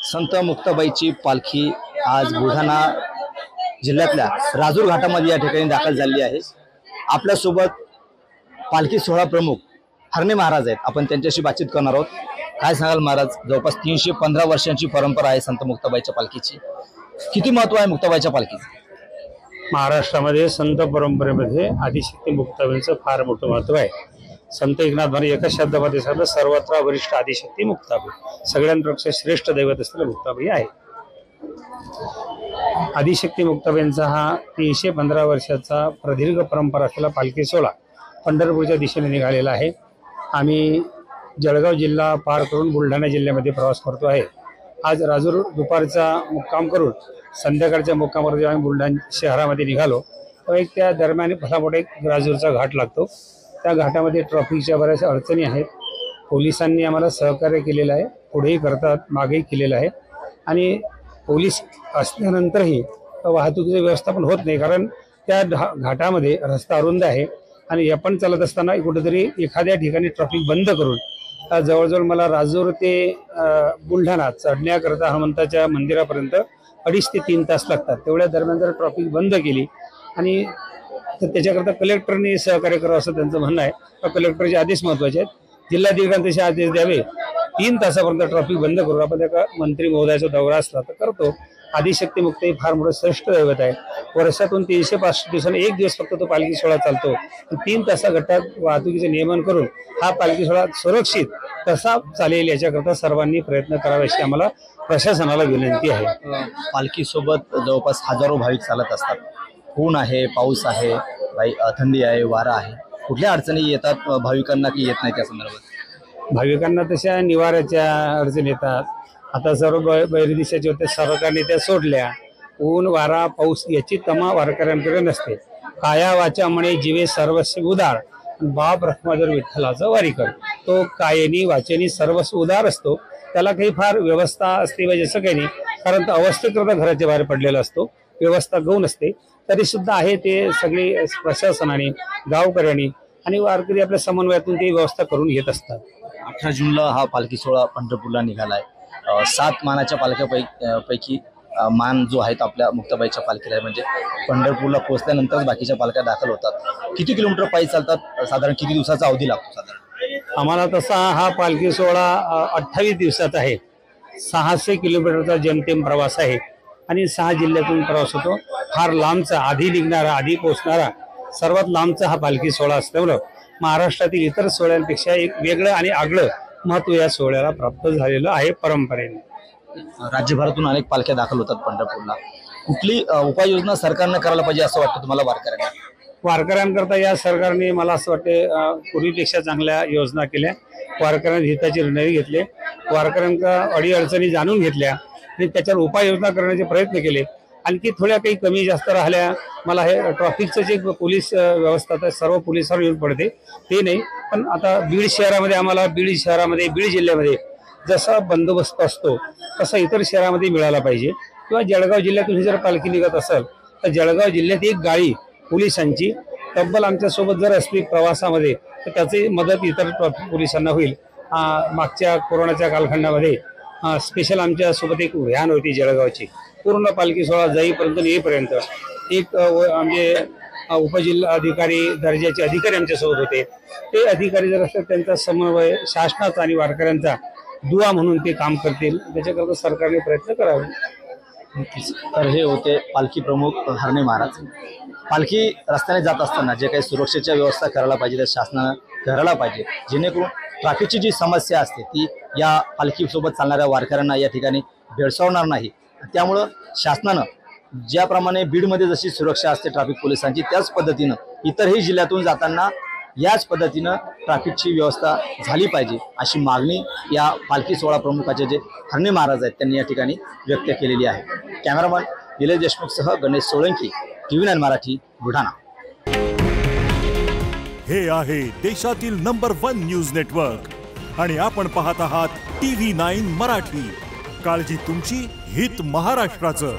संत मुक्ताबाईची पालखी आज बुलढाणा जिल्ह्यातल्या राजूर घाटामध्ये या ठिकाणी दाखल झाली आहे। आपल्यासोबत पालखी सोहळा प्रमुख हरणे महाराज आहेत। आपण त्यांच्याशी बातचीत करणार आहोत। काय सांगाल महाराज, जवळपास 315 वर्षांची परंपरा आहे संत मुक्ताबाईच्या पालखीची। किती महत्व आहे मुक्ताबाईच्या पालखीचं? महाराष्ट्रामध्ये संत परंपरेमध्ये आदिशक्ती मुक्ताबाईंचं फार मोठं महत्व आहे। संत एकनाथ महाराज एकाच शब्दामध्ये सांगतात, सर्वत्र वरिष्ठ आदिशक्ती मुक्ताबाई, सगळ्यांपेक्षा श्रेष्ठ दैवत असलेलं मुक्ताबाई आहे। आदिशक्ती मुक्ताबाईंचा हा 315 वर्षाचा प्रदीर्घ परंपरा असलेला पालखी सोहळा पंढरपूरच्या दिशेने निघालेला आहे। आम्ही जळगाव जिल्हा पार करून बुलढाणा जिल्ह्यामध्ये प्रवास करतो आहे। आज राजूर दुपारचा मुक्काम करून संध्याकाळच्या मुक्कामावर जेव्हा आम्ही बुलढाणा शहरामध्ये निघालो तेव्हा एक त्या दरम्यान फार मोठा एक राजूरचा घाट लागतो। त्या घाटामध्ये ट्रॅफिकच्या बऱ्याच अडचणी आहेत। पोलिसांनी आम्हाला सहकार्य केलेलं आहे, पुढेही करतात, मागेही केलेलं आहे। आणि पोलीस असल्यानंतरही वाहतुकीचं व्यवस्थापन होत नाही, कारण त्या घाटामध्ये रस्ता अरुंद आहे आणि आपण चालत असताना कुठेतरी एखाद्या ठिकाणी ट्रॅफिक बंद करून जवळजवळ मला राजूर ते बुलढाणा चढण्याकरता हनुमंताच्या मंदिरापर्यंत 2.5 ते 3 तास लागतात। तेवढ्या दरम्यान जर ट्रॅफिक बंद केली आणि त्याच्याकरता कलेक्टरने सहकार्य करावं असं त्यांचं म्हणणं आहे। कलेक्टरचे आदेश महत्त्वाचे आहेत, जिल्हाधिकाऱ्यांनी तसे आदेश द्यावे। 3 तासापर्यंत ट्रॅफिक बंद करून आपण एका मंत्री महोदयाचा दौरा असला तर करतो। आदिशक्ती मुक्ताई फार मोठं श्रेष्ठ दैवत आहे। वर्षातून 365 दिवसांनी एक दिवस फक्त तो पालखी सोहळा चालतो। 3 तासा गटात वाहतुकीचे नियमन करून हा पालखी सोहळा सुरक्षित कसा चालेल याच्याकरता सर्वांनी प्रयत्न करावे अशी आम्हाला प्रशासनाला विनंती आहे। पालखीसोबत जवळपास हजारो भाविक चालत असतात। ऊन आहे, पाऊस आहे, थंडी आहे, वारा आहे, कुठल्या अडचणी येतात भाविकांना की येत नाही त्या संदर्भात? भाविकांना तशा निवाऱ्याच्या अडचणी येतात। आता सर्व बैरदिशाचे होते, सरकारने त्या सोडल्या। ऊन वारा पाऊस याची तमा वारकऱ्यांकडे नसते। काया वाचा म्हणे जीवे सर्वस्व उदार, बाप रखमाजर विठ्ठलाचा वारीकर। तो कायेनी वाचेनी सर्वस्व उदार असतो, त्याला काही फार व्यवस्था असते पाहिजे असं काही नाही, कारण तो अवस्थेकरता घराच्या बाहेर पडलेला असतो, व्यवस्था गौण असते। तरी सुद्धा आहे ते सगळे प्रशासनाने, गावकऱ्यांनी आणि वारकरी आपल्या समन्वयातून ती व्यवस्था करून घेत असतात। 18 जूनला हा पालखी सोहळा पंढरपूरला निघालाय। 7 मानाच्या पालख्यापैकी मान जो आहे आपल्या मुक्ताबाईच्या पालखीला आहे, म्हणजे पंढरपूरला पोहोचल्यानंतर बाकीच्या पालख्या दाखल होतात। किती किलोमीटर पायी चालतात, साधारण किती दिवसाचा अवधी लागतो? साधारण आम्हाला तसा हा पालखी सोहळा 28 दिवसात आहे। 600 किलोमीटरचा जेमतेम प्रवास आहे आणि 6 जिल्ह्यातून प्रवास होतो। फार लांबचा, आधी निघणारा, आधी पोहोचणारा, सर्वात लांबचा हा पालखी सोहळा असल्यामुळं महाराष्ट्रातील इतर सोहळ्यांपेक्षा एक वेगळं आणि आगळं महत्व या सोहळ्याला प्राप्त झालेलं आहे परंपरेने। राज्यभरातून अनेक पालख्या दाखल होतात पंढरपूरला। कुठली उपाययोजना सरकारने करायला पाहिजे असं वाटतं तुम्हाला वारकऱ्यांना? वारकऱ्यांकरता या सरकारने मला असं वाटते पूर्वीपेक्षा चांगल्या योजना केल्या। वारकऱ्यांच्या हिताचे निर्णय घेतले, वारकऱ्यांच्या अडीअडचणी जाणून घेतल्या आणि त्याच्यावर उपाययोजना करण्याचे प्रयत्न केले। आणखी थोड्या काही कमी जास्त राहिल्या, मला हे ट्रॅफिकचं जे पोलीस व्यवस्था तर सर्व पोलिसांवर येऊन पडते ते नाही, पण आता बीड शहरामध्ये आम्हाला बीड जिल्ह्यामध्ये जसा बंदोबस्त असतो तसा इतर शहरामध्ये मिळाला पाहिजे। किंवा जळगाव जिल्ह्यातून जर पालखी निघत असेल तर जळगाव जिल्ह्यात एक गाडी पोलिसांची तब्बल आमच्यासोबत जर असली प्रवासामध्ये तर त्याची मदत इतर ट्रॅफिक पोलिसांना होईल। मागच्या कोरोनाच्या कालखंडामध्ये स्पेशल आमच्यासोबत एक व्हॅन होती जळगावची, पूर्ण पालखी सोहळा जाईपर्यंत येईपर्यंत एक म्हणजे उपजिल्हाधिकारी दर्जाचे अधिकारी आमच्यासोबत होते। ते अधिकारी जर असतात त्यांचा समन्वय शासनाचा आणि वारकऱ्यांचा दुवा म्हणून ते काम करतील, त्याच्याकरता सरकारने प्रयत्न करावे। तर हे होते पालखी प्रमुख हरणे महाराज। पालखी रस्त्याने जात असताना जे काही सुरक्षेच्या व्यवस्था करायला पाहिजे त्या शासनानं करायला पाहिजे, जेणेकरून ट्रॅफिकची जी समस्या असते ती या पालखीसोबत चालणाऱ्या वारकऱ्यांना या ठिकाणी भेडसावणार नाही। त्यामुळं शासनानं ज्याप्रमाणे बीडमध्ये जशी सुरक्षा असते ट्रॅफिक पोलिसांची, त्याच पद्धतीनं इतरही जिल्ह्यातून जाताना याच पद्धतीनं ट्रॅफिकची व्यवस्था झाली पाहिजे अशी मागणी या पालखी सोहळा प्रमुखाचे जे हरणे महाराज आहेत त्यांनी या ठिकाणी व्यक्त केलेली आहे। कॅमेरामन निलेश देशमुखसह गणेश सोळंकी, TV9 मराठी, बुलढाणा। हे आहे देशातील नंबर 1 न्यूज नेटवर्क आणि आपण पाहत आहात TV9 मराठी। काळजी तुमची, हित महाराष्ट्राचं।